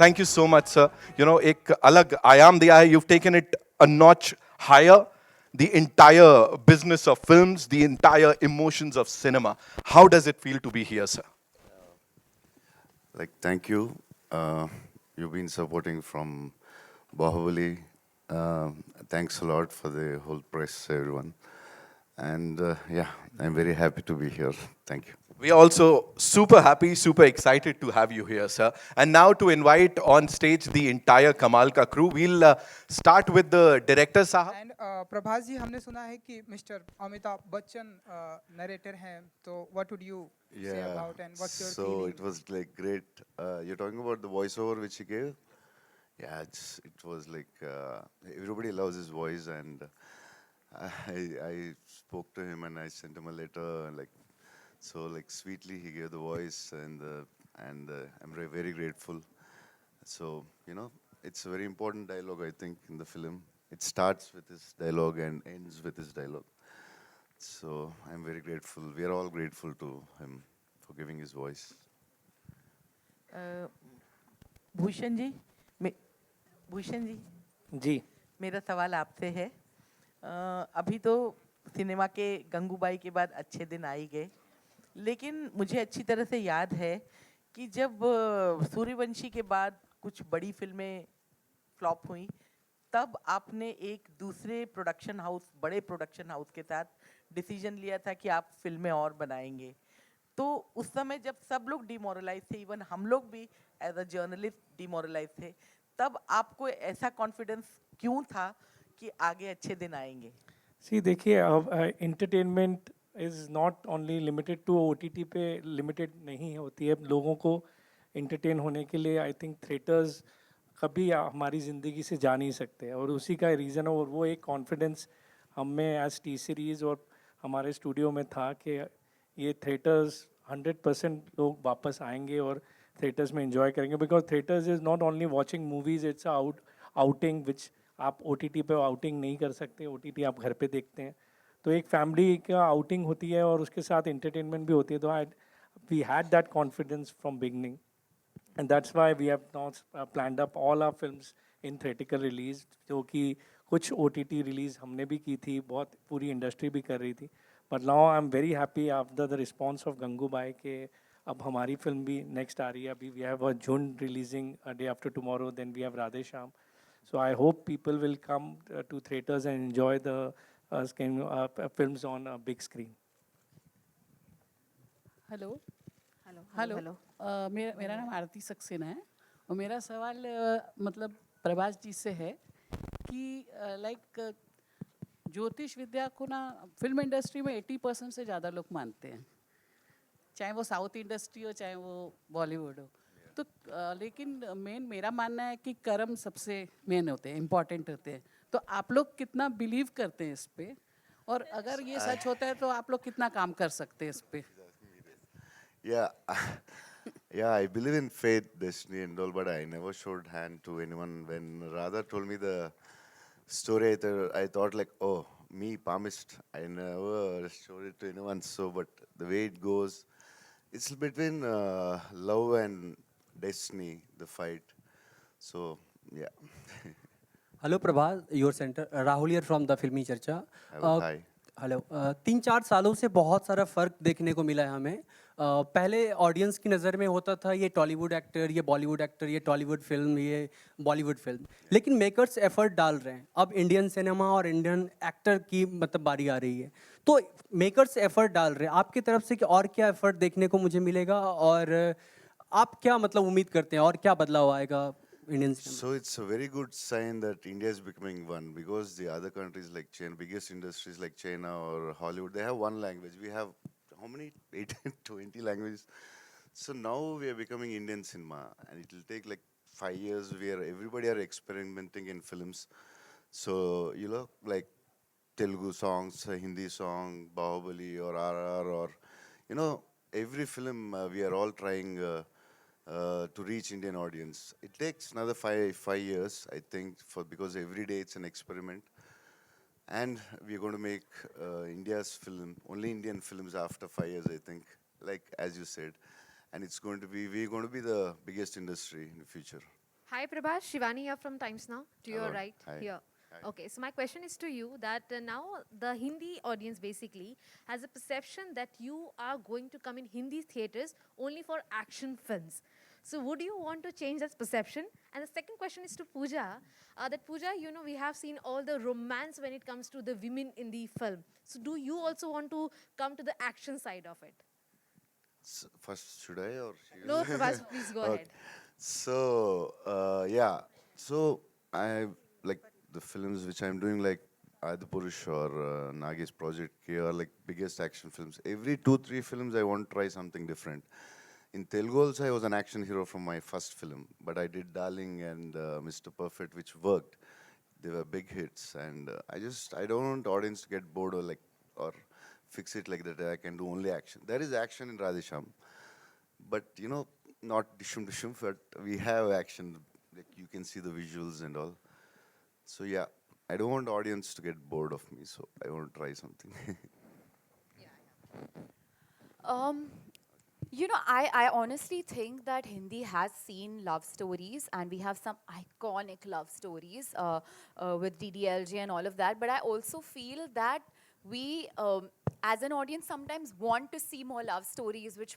Thank you so much, sir. You know, एक अलग आयाम दिया है. You've taken it a notch higher. The entire business of films, the entire emotions of cinema. How does it feel to be here, sir? Like, thank you. You've been supporting from Bahubali. Thanks a lot for the whole press, everyone. And yeah, I'm very happy to be here. Thank you. We are also super happy, super excited to have you here, sir. And now to invite on stage the entire Kamal ka crew, we'll start with the director, sahab. And Prabhas ji हमने सुना है कि mister Amitabh Bachchan narrator हैं तो what would you से Yeah, about and what's your so it feeling was like great. You're talking about the voiceover which he gave? Yeah, it was like everybody loves his voice, and I spoke to him and I sent him a letter, and like so like sweetly he gave the voice, and I'm very grateful. So it's a very important dialogue, I think, in the film. It starts with his dialogue and ends with his dialogue. So I'm very grateful. We are all grateful to him for giving his voice. अ, भूषण जी मे भूषण जी जी मेरा सवाल आपसे है। अभी तो cinema के गंगूबाई के बाद अच्छे दिन आ ही गए, लेकिन मुझे अच्छी तरह से याद है कि जब सूर्यवंशी के बाद कुछ बड़ी फिल्में फ्लॉप हुई, तब आपने एक दूसरे प्रोडक्शन हाउस, बड़े प्रोडक्शन हाउस के साथ डिसीजन लिया था कि आप फिल्में और बनाएंगे। तो उस समय जब सब लोग डिमोरलाइज थे, इवन हम लोग भी एज अ जर्नलिस्ट डिमोरलाइज थे, तब आपको ऐसा कॉन्फिडेंस क्यों था कि आगे अच्छे दिन आएंगे? सी देखिए, अब entertainment is not only limited to OTT पे लिमिटेड नहीं होती है। लोगों को एंटरटेन होने के लिए आई थिंक थिएटर्स कभी हमारी ज़िंदगी से जा नहीं सकते, और उसी का रीज़न है, और वो एक कॉन्फिडेंस हम में एज टी सीरीज़ और हमारे स्टूडियो में था कि ये थिएटर्स 100% लोग वापस आएंगे और थिएटर्स में एंजॉय करेंगे, because theatres is not only watching movies, it's outing which आप ओटीटी पे आउटिंग नहीं कर सकते, ओटीटी आप घर पे देखते हैं। तो एक फैमिली का आउटिंग होती है और उसके साथ एंटरटेनमेंट भी होती है। तो I we had that confidence from beginning, and that's why we have not planned up all our films in theatrical release, जो कि कुछ ओटीटी रिलीज हमने भी की थी, बहुत पूरी इंडस्ट्री भी कर रही थी। But now I am very happy after the response of Gangubai के अब हमारी फिल्म भी नेक्स्ट आ रही है। अभी we have a Jhund releasing day after tomorrow, then we have Radhe Shyam. So I hope people will come to theaters and enjoy the films on a big screen. Hello hello hello hello. मेरा नाम आरती सक्सेना है और मेरा सवाल मतलब प्रभास जी से है कि लाइक ज्योतिष विद्या को ना फिल्म इंडस्ट्री में 80% से ज़्यादा लोग मानते हैं, चाहे वो साउथ इंडस्ट्री हो चाहे वो बॉलीवुड हो। तो लेकिन मेरा मानना है कि कर्म सबसे मेन होते हैं, इम्पॉर्टेंट होते हैं। तो आप लोग कितना बिलीव करते हैं इस पे, और अगर ये सच होता है तो आप लोग कितना काम कर सकते हैं इस पे? Yeah, yeah, I believe in fate, destiny, and all, but I never showed hand to anyone. When Radha told me the story, I thought like, oh, me, palmist. I never showed it to anyone. So, but the way it goes, it's between love and destiny, the fight. So, yeah. Hello Prabhas, your centre Rahul here from the फिल्मी चर्चा। Hi. Hello. 3-4 सालों से बहुत सारा फ़र्क देखने को मिला है हमें। पहले ऑडियंस की नज़र में होता था ये टॉलीवुड एक्टर, ये बॉलीवुड एक्टर, ये टॉलीवुड फिल्म, ये बॉलीवुड फिल्म, लेकिन मेकर्स एफर्ट डाल रहे हैं। अब इंडियन सिनेमा और इंडियन एक्टर की मतलब बारी आ रही है, तो मेकर्स एफर्ट डाल रहे हैं। आपकी तरफ से कि और क्या एफर्ट देखने को मुझे मिलेगा, और आप क्या मतलब उम्मीद करते हैं और क्या बदलाव आएगा Indian cinema? So it's a very good sign that India is becoming one, because the other countries like China, biggest industries like China or Hollywood, they have one language. We have how many? 18, 20 languages. So now we are becoming Indian cinema, and it will take like 5 years where everybody are experimenting in films. So like Telugu songs, Hindi song, Bahubali or RR, or every film we are all trying. To reach Indian audience. It takes another five years, I think, because every day it's an experiment, and we're going to make India's film, only Indian films after 5 years, I think, like as you said, and we're going to be the biggest industry in the future. Hi Prabhas, Shivani here from Times Now. To your Hello. right Hi. here. Hi. Okay, so my question is to you that now the Hindi audience basically has a perception that you are going to come in Hindi theaters only for action films. So would you want to change that perception? And the second question is to Pooja. That Pooja, you know, we have seen all the romance when it comes to the women in the film. So do you also want to come to the action side of it? First, should I or she? No, Prabhas, please go Okay. ahead. So, yeah. So, I like the films which I'm doing, like Adipurush or Nagesh Project K, are like biggest action films. Every 2-3 films, I want to try something different. In Telugu also, I was an action hero from my first film, but I did Darling and Mr. Perfect, which worked. They were big hits, and I don't want audience to get bored or fix it like that. I can do only action. There is action in Radhe Shyam, but not dishum dishum, but we have action. Like you can see the visuals and all. So yeah, I don't want audience to get bored of me, so I want to try something. Um, I honestly think that Hindi has seen love stories, and we have some iconic love stories with DDLJ and all of that. But I also feel that we, as an audience, sometimes want to see more love stories which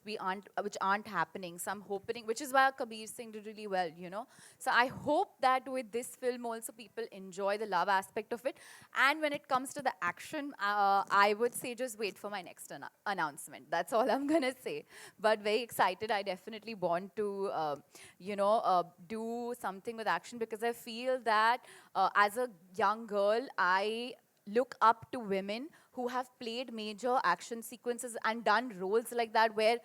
aren't happening. So I'm hoping, which is why Kabir Singh did really well, you know. So I hope that with this film also people enjoy the love aspect of it. And when it comes to the action, I would say just wait for my next announcement. That's all I'm gonna say. But very excited. I definitely want to, do something with action because I feel that as a young girl, I look up to women who have played major action sequences and done roles like that where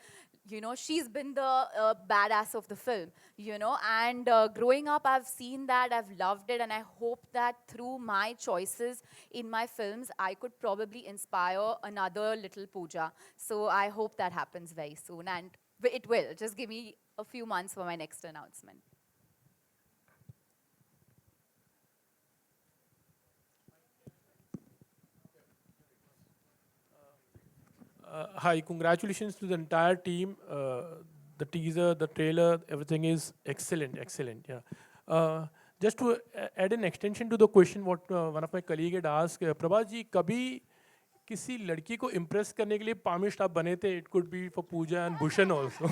she's been the badass of the film, and growing up I've seen that, I've loved it, and I hope that through my choices in my films I could probably inspire another little Pooja. So I hope that happens very soon, and it will. Just give me a few months for my next announcement. Hi, congratulations to the entire team. The teaser, the trailer, everything is excellent, excellent. Yeah. Just to add an extension to the question what one of my colleague had asked, Prabhas ji कभी किसी लड़की को impress करने के लिए palmist आप बने थे? It could be for Pooja and Bhushan also.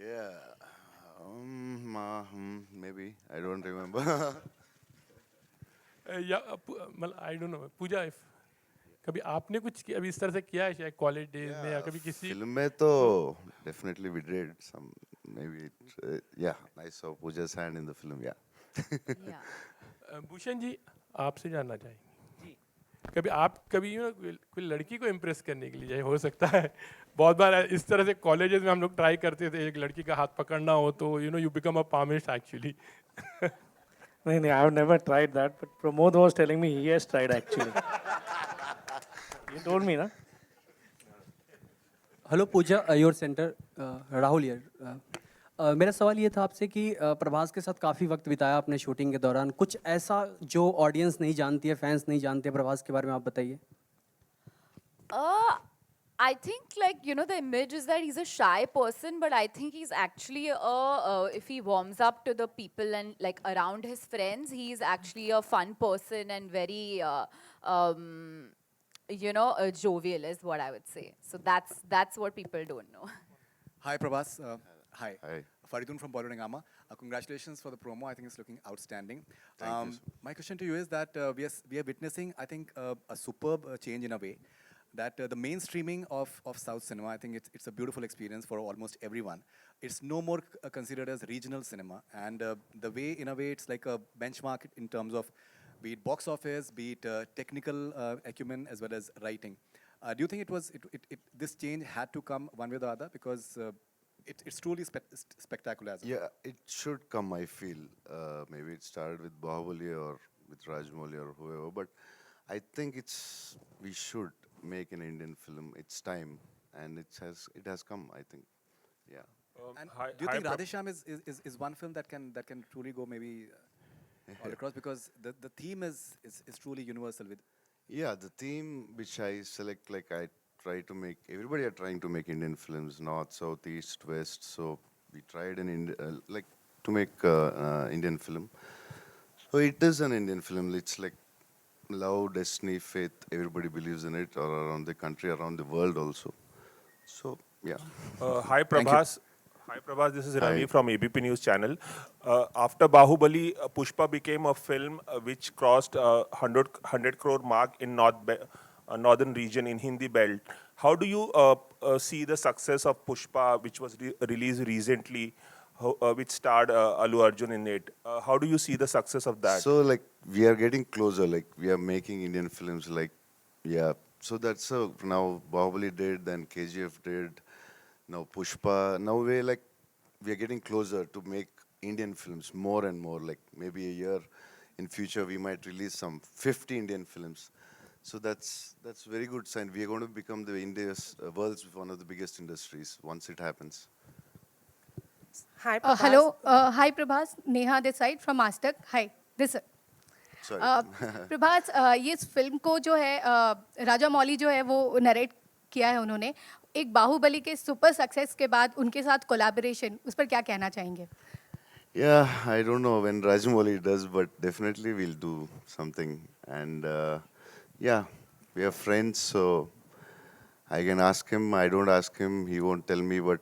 Yeah, maybe I don't remember. Yeah, मतलब I don't know. Pooja, if कभी आपने कुछ अभी इस तरह से किया है शायद कॉलेज डेज में या कभी किसी Film में तो definitely we did some, maybe yeah, I saw Pooja's hand in the film. Yeah. Yeah. Bhushan ji आपसे जानना चाहेंगे कभी आप कभी कोई लड़की को इम्प्रेस करने के लिए जाए हो सकता है बहुत बार इस तरह से कॉलेजेस में हम लोग ट्राई करते थे एक लड़की का हाथ पकड़ना हो तो you become a palmist actually नहीं नहीं, I have never tried that, but Pramod was telling me he has tried actually. He told me ना. Hello Pooja, your centre, Rahul here. मेरा सवाल ये था आपसे कि प्रभास के साथ काफ़ी वक्त बिताया आपने शूटिंग के दौरान. कुछ ऐसा जो ऑडियंस नहीं जानती है, फैंस नहीं जानते प्रभास के बारे में, आप बताइए. I think, like, the image is that he's a shy person, but I think he's actually if he warms up to the people and like around his friends, he's actually a fun person and very, jovial is what I would say. So that's what people don't know. Hi, Prabhas. Hi. Hi. Faridun from Bollywood. Congratulations for the promo. I think it's looking outstanding. Thank you. My question to you is that we are witnessing, I think, a superb change in a way. That the mainstreaming of South cinema, I think it's a beautiful experience for almost everyone. It's no more considered as regional cinema. And the way, in a way, it's like a benchmark in terms of be it box office, be it technical acumen, as well as writing. Do you think this change had to come one way or the other? Because it's truly spectacular. As Yeah, it should come, I feel. Maybe it started with Bahubali or with Rajmouli or whoever, but I think we should make an Indian film. It's time, and it has come, I think. Yeah. And do you think Radhe Shyam is one film that can truly go maybe all across, because the theme is truly universal with. Yeah, the theme which I select, like I try to make, everybody are trying to make Indian films, north, south, east, west. So we tried like to make Indian film. So it is an Indian film. It's like love, destiny, faith. Everybody believes in it, or around the country, around the world also. So yeah. Hi Thank you. Prabhas. Hi Prabhas, this is Ravi Hi. from ABP News Channel. After Bahubali, Pushpa became a film which crossed 100 crore mark in northern region in Hindi belt. How do you see the success of Pushpa, which was released recently, which starred Allu Arjun in it? How do you see the success of that? So like we are getting closer. Like we are making Indian films. Like yeah. So that's now Bahubali did, then KGF did, now Pushpa. Now we are getting closer to make Indian films more and more. Like maybe a year in future we might release some 50 Indian films. So that's very good sign. We are going to become the India's world's one of the biggest industries once it happens. Hi, Hello. Hi, Prabhas. Neha this side from Mastak. Hi. This side. Sorry. Prabhas ये इस film को जो है राजा मौली जो है वो narrate किया है उन्होंने एक बाहुबली के सुपर सक्सेस के बाद उनके साथ कोलैबोरेशन उस पर क्या कहना चाहेंगे Yeah, I don't know when Rajamouli does, but definitely we'll do something. And yeah, we are friends, so I can ask him. I don't ask him; he won't tell me. But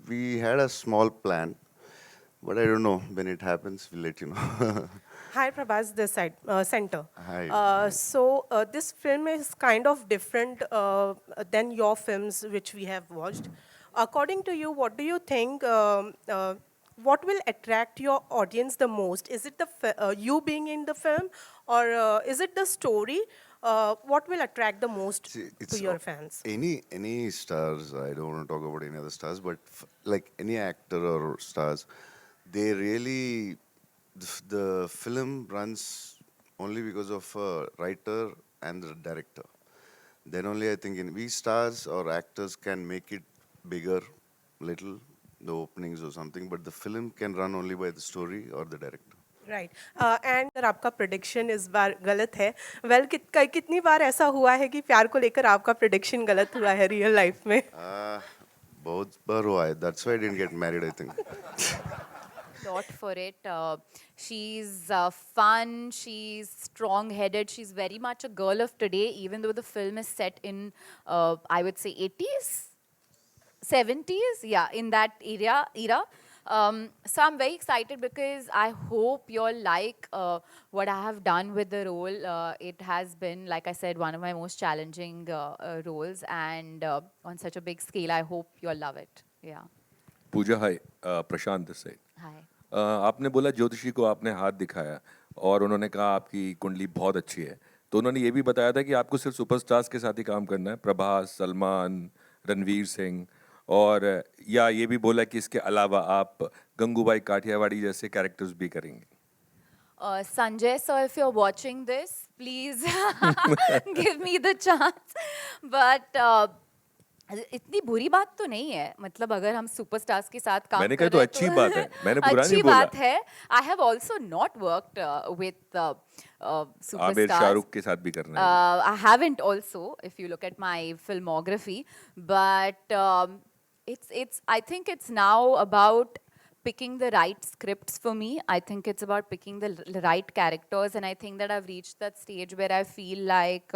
we had a small plan, but I don't know when it happens. We'll let you know. Hi, Prabhas, this side, center. Hi. So this film is kind of different than your films which we have watched. According to you, what do you think? What will attract your audience the most? Is it you being in the film, or is it the story? What will attract the most See, to your fans? Any stars. I don't want to talk about any other stars, but like any actor or stars, they really the film runs only because of a writer and the director. Then only I think we stars or actors can make it bigger, little, the openings or something, but the film can run only by the story or the director. Right. And अगर आपका prediction इस बार गलत है, well कितनी बार ऐसा हुआ है कि प्यार को लेकर आपका prediction गलत हुआ है real life में? बहुत बार हुआ है. That's why I didn't get married, I think. Lot for it. She's fun, she's strong-headed, she's very much a girl of today, even though the film is set in, I would say, 80s, 70s, yeah, in that era. So I'm very excited because I hope you all like what I have done with the role. It has been, like I said, one of my most challenging roles, and on such a big scale, I hope you all love it. Yeah. Puja hi Prashant this side. Hi. आपने बोला ज्योतिषी को आपने हाथ दिखाया और उन्होंने कहा आपकी कुंडली बहुत अच्छी है तो उन्होंने ये भी बताया था कि आपको सिर्फ सुपरस्टार्स के साथ ही काम करना है प्रभास सलमान रणवीर सिंह और या ये भी बोला कि इसके अलावा आप गंगूबाई काठियावाड़ी जैसे कैरेक्टर्स भी करेंगे Sanjay sir, if you're watching this, please give me the chance. But इतनी बुरी बात तो नहीं है मतलब अगर हम सुपरस्टार्स के साथ काम मैंने कर कहा रहे तो अच्छी बात है मैंने बुरा नहीं अच्छी बोला बात है I have also not worked with Aamir Shahrukh के साथ भी करना है I haven't also if you look at my filmography but I think it's now about picking the right scripts for me. I think it's about picking the right characters and I think that I've reached that stage where I feel like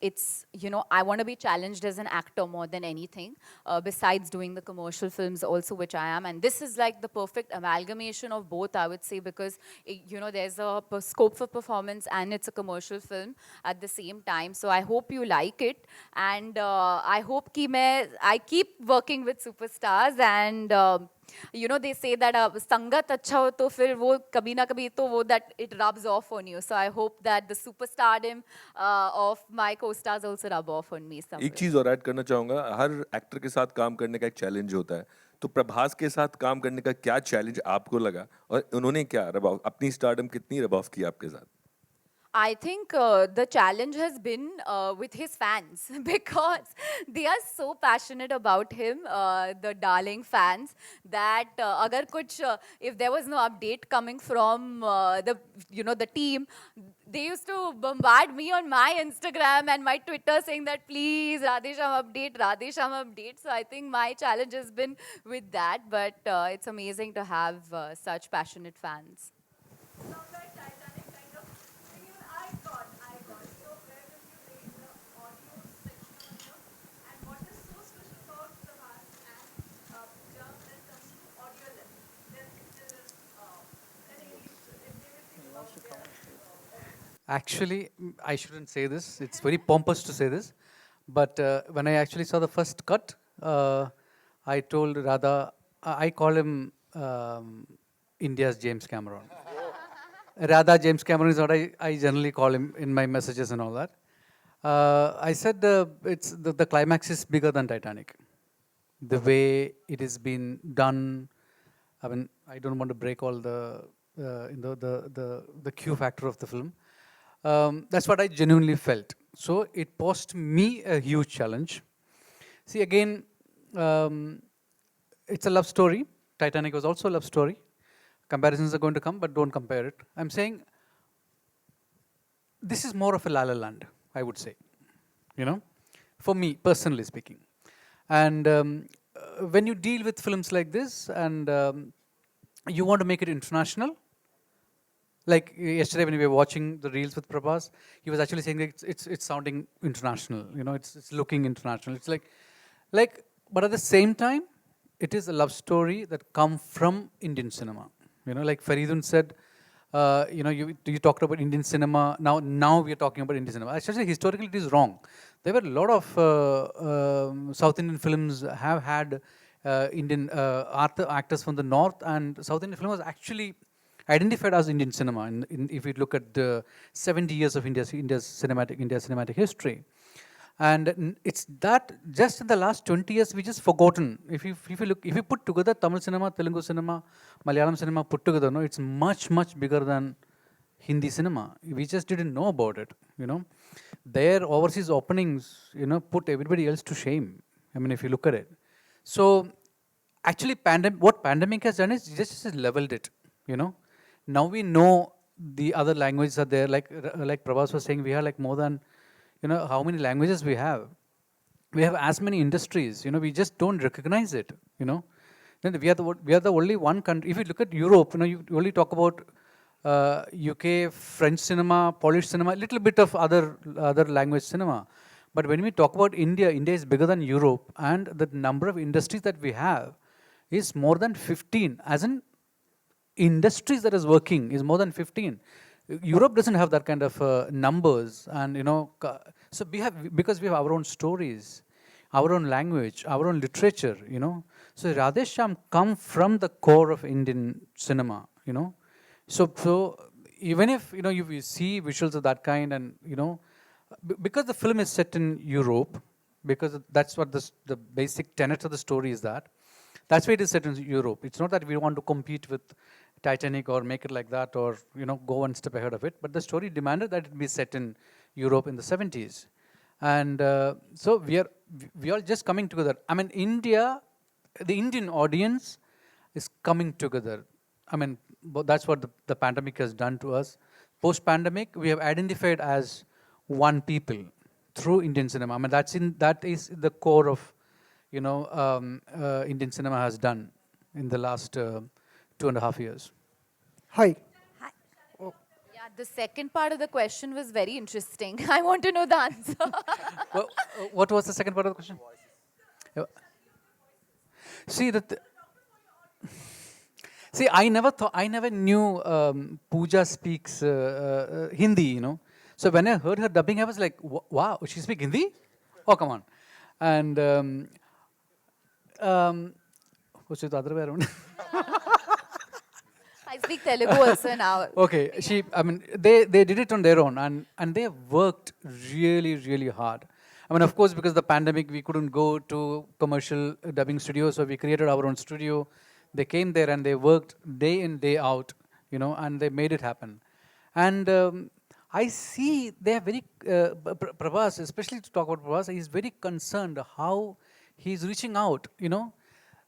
it's, you know, I want to be challenged as an actor more than anything, besides doing the commercial films also, which I am. And this is like the perfect amalgamation of both, I would say, because, you know, there's a scope for performance and it's a commercial film at the same time. So I hope you like it. And I hope I keep working with superstars and you know, they say that sangat acha ho to fir wo kabhi na kabhi to wo that it rubs off on you. So I hope that the superstardom of my co-stars also rub off on me somewhere. एक चीज और add करना चाहूंगा हर actor के साथ काम करने का एक चैलेंज होता है तो प्रभास के साथ काम करने का क्या चैलेंज आपको लगा और उन्होंने क्या अपनी स्टारडम कितनी रब ऑफ की आपके साथ I think the challenge has been with his fans because they are so passionate about him, the darling fans, that agar kuch, if there was no update coming from the team, they used to bombard me on my Instagram and my Twitter saying that please Radhe Shyam update. So I think my challenge has been with that, but it's amazing to have such passionate fans. Actually, I shouldn't say this. It's very pompous to say this. But when I actually saw the first cut, I told Radha, I call him India's James Cameron. Radha James Cameron is what I generally call him in my messages and all that. I said the climax is bigger than Titanic. The way it has been done, I mean, I don't want to break all the Q factor of the film. That's what I genuinely felt. So it posed me a huge challenge. See, again, it's a love story. Titanic was also a love story. Comparisons are going to come, but don't compare it. I'm saying this is more of a La La Land, I would say, for me, personally speaking. And when you deal with films like this and you want to make it international, like yesterday when we were watching the reels with Prabhas, he was actually saying that it's sounding international, it's looking international. It's like, but at the same time, it is a love story that comes from Indian cinema. Like Faridun said, you talked about Indian cinema. Now we are talking about Indian cinema. Actually, historically, it is wrong. There were a lot of South Indian films have had Indian actors from the north, and South Indian film was actually identified as Indian cinema. If you look at the 70 years of India's cinematic history, and it's that just in the last 20 years we just forgotten. If you put together Tamil cinema, Telugu cinema, Malayalam cinema put together, it's much bigger than Hindi cinema. We just didn't know about it. Their overseas openings, put everybody else to shame. I mean, if you look at it. So actually, what pandemic has done is just leveled it. Now we know the other languages are there. Like Prabhas was saying, we have like more than, how many languages we have. We have as many industries. We just don't recognize it. Then we are the only one country. If you look at Europe, you only talk about UK, French cinema, Polish cinema, a little bit of other language cinema. But when we talk about India, India is bigger than Europe, and the number of industries that we have is more than 15. As in industries that is working is more than 15. Europe doesn't have that kind of numbers, and so because we have our own stories, our own language, our own literature. So Radhe Shyam come from the core of Indian cinema. So even if you see visuals of that kind, and because the film is set in Europe, because that's what the basic tenet of the story is that's why it is set in Europe. It's not that we want to compete with Titanic or make it like that, or go one step ahead of it, but the story demanded that it be set in Europe in the 70s. And so we are just coming together. I mean, the Indian audience is coming together. I mean, that's what the pandemic has done to us. Post-pandemic, we have identified as one people through Indian cinema. I mean, that is the core of Indian cinema has done in the last 2.5 years. Hi. Yeah, the second part of the question was very interesting. I want to know the answer. What was the second part of the question? See, I never knew Pooja speaks Hindi, So when I heard her dubbing, I was like, wow, she speaks Hindi? Oh, come on. And what's the other way around? I speak Telugu also now. Okay, they did it on their own, and they worked really hard. I mean, of course, because of the pandemic, we couldn't go to commercial dubbing studios, so we created our own studio. They came there and they worked day in, day out, and they made it happen. And I see they are very, Prabhas, especially to talk about Prabhas, he's very concerned how he's reaching out, you know.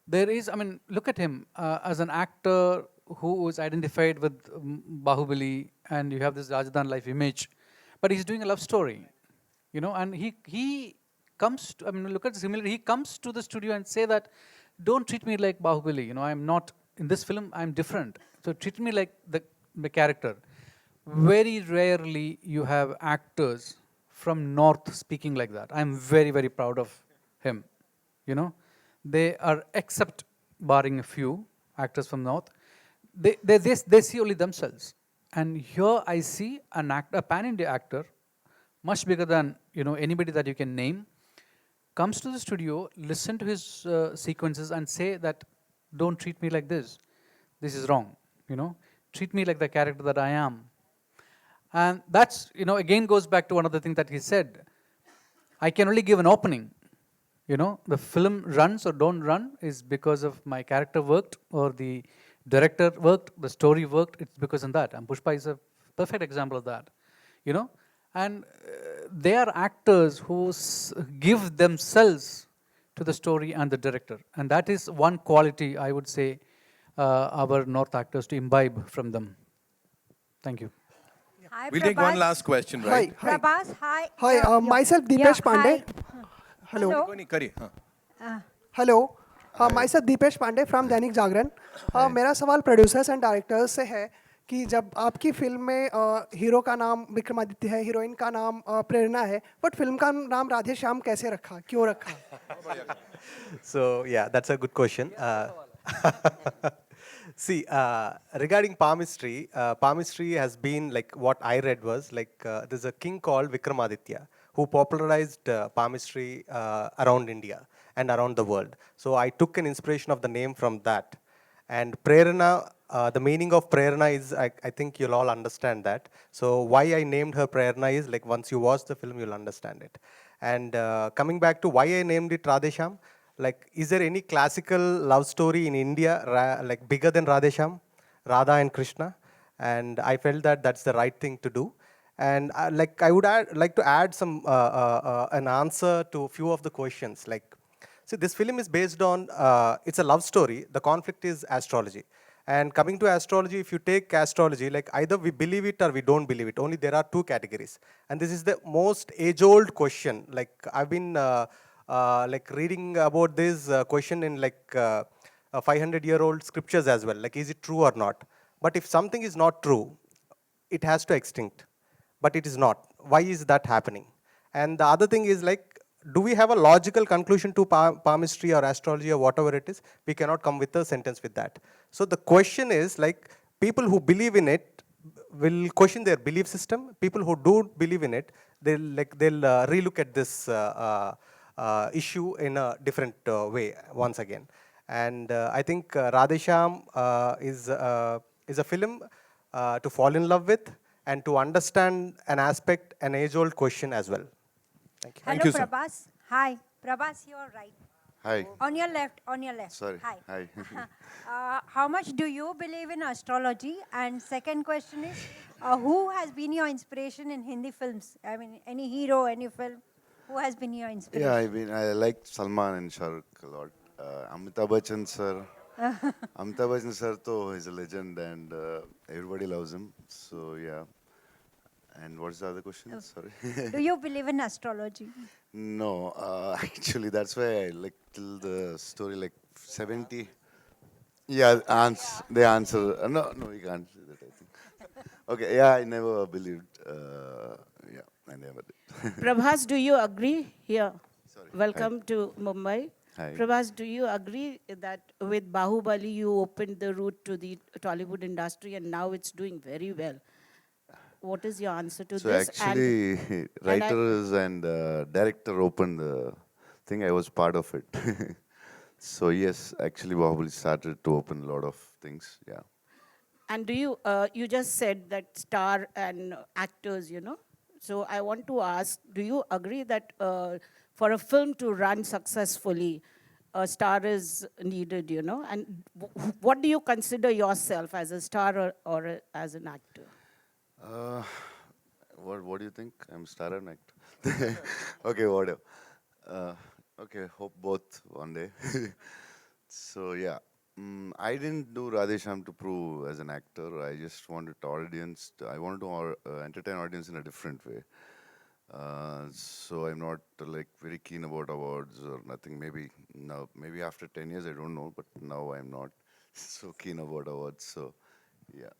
There is, I mean, look at him as an actor who is identified with Bahubali, and you have this Rajasthan life image, but he's doing a love story, you know, and he comes to, I mean, look at the similarity, he comes to the studio and say that, don't treat me like Bahubali, you know, I'm not, in this film, I'm different. So treat me like the character. Very rarely you have actors from North speaking like that. I'm very, very proud of him. You know, they are, except barring a few actors from North, they see only themselves. And here I see an actor, a pan-India actor, much bigger than, you know, anybody that you can name, comes to the studio, listen to his sequences and say that, don't treat me like this. This is wrong, you know. Treat me like the character that I am. And that's, you know, again goes back to one of the things that he said. I can only give an opening. You know, the film runs or don't run is because of my character worked, or the director worked, the story worked, it's because of that. And Pushpa is a perfect example of that. You know, and they are actors who give themselves to the story and the director. And that is one quality I would say our North actors to imbibe from them. Thank you. Hi, We'll take one Prabhas. last question, right? Hi. Prabhas, hi. Hi, myself Deepesh Pandey. Hello. Hello. कोई नहीं, करिए, हाँ. Hello. Myself Deepesh Pandey from Dainik Jagran. मेरा सवाल producers and directors से है कि जब आपकी फिल्म में हीरो का नाम विक्रमादित्य है, हीरोइन का नाम प्रेरणा है, बट फिल्म का नाम राधे श्याम कैसे रखा, क्यों रखा? So yeah, that's a good question. See, regarding palmistry, palmistry has been like, what I read was like, there's a king called Vikramaditya who popularized palmistry around India and around the world. So I took an inspiration of the name from that. And Prerana, the meaning of Prerana is, I think you'll all understand that. So why I named her Prerana is like, once you watch the film, you'll understand it. And coming back to why I named it Radhe Shyam, like, is there any classical love story in India like bigger than Radhe Shyam, Radha and Krishna? And I felt that that's the right thing to do. And like, I would like to add some an answer to a few of the questions. Like, see, this film is based on, it's a love story. The conflict is astrology. And coming to astrology, if you take astrology, like, either we believe it or we don't believe it. Only there are two categories. And this is the most age-old question. Like, I've been like reading about this question in like 500-year-old scriptures as well. Like, is it true or not? But if something is not true, it has to extinct. But it is not. Why is that happening? And the other thing is like, do we have a logical conclusion to palmistry or astrology or whatever it is? We cannot come with a sentence with that. So the question is like, people who believe in it will question their belief system. People who don't believe in it, they'll relook at this issue in a different way once again. And I think Radhe Shyam is a film to fall in love with and to understand an aspect, an age-old question as well. Thank you. Hello, Prabhas. Hi. Prabhas, you're right. Hi. On your left, on your left. Sorry. Hi. Hi. How much do you believe in astrology? And second question is, who has been your inspiration in Hindi films? I mean, any hero, any film? Who has been your inspiration? Yeah, I like Salman and Shah Rukh a lot. Amitabh Bachchan sir. Amitabh Bachchan sir is a legend and everybody loves him. So yeah. And what's the other question? Sorry. Do you believe in astrology? No, actually that's why I like till the story like 70. Yeah, they answer. No, you can't say that, I think. Okay, yeah, I never believed. Yeah, I never did. Prabhas, do you agree here? Sorry. Welcome to Mumbai. Hi. Prabhas, do you agree that with Bahubali you opened the route to the Tollywood industry and now it's doing very well? What is your answer to So this? actually, writers and director opened the thing. I was part of it. So yes, actually, Bahubali started to open a lot of things. Yeah. And do you, you just said that star and actors, you know. So I want to ask, do you agree that for a film to run successfully, a star is needed, you know? And what do you consider yourself as a star or as an actor? What do you think? I'm star and actor. Okay, whatever. Uh, okay, hope both one day. So yeah, I didn't do Radhe Shyam to prove as an actor. I just wanted audience. I wanted to entertain audience in a different way. So I'm not like very keen about awards or nothing. Maybe now, maybe after 10 years, I don't know. But now I'm not so keen about awards. So yeah.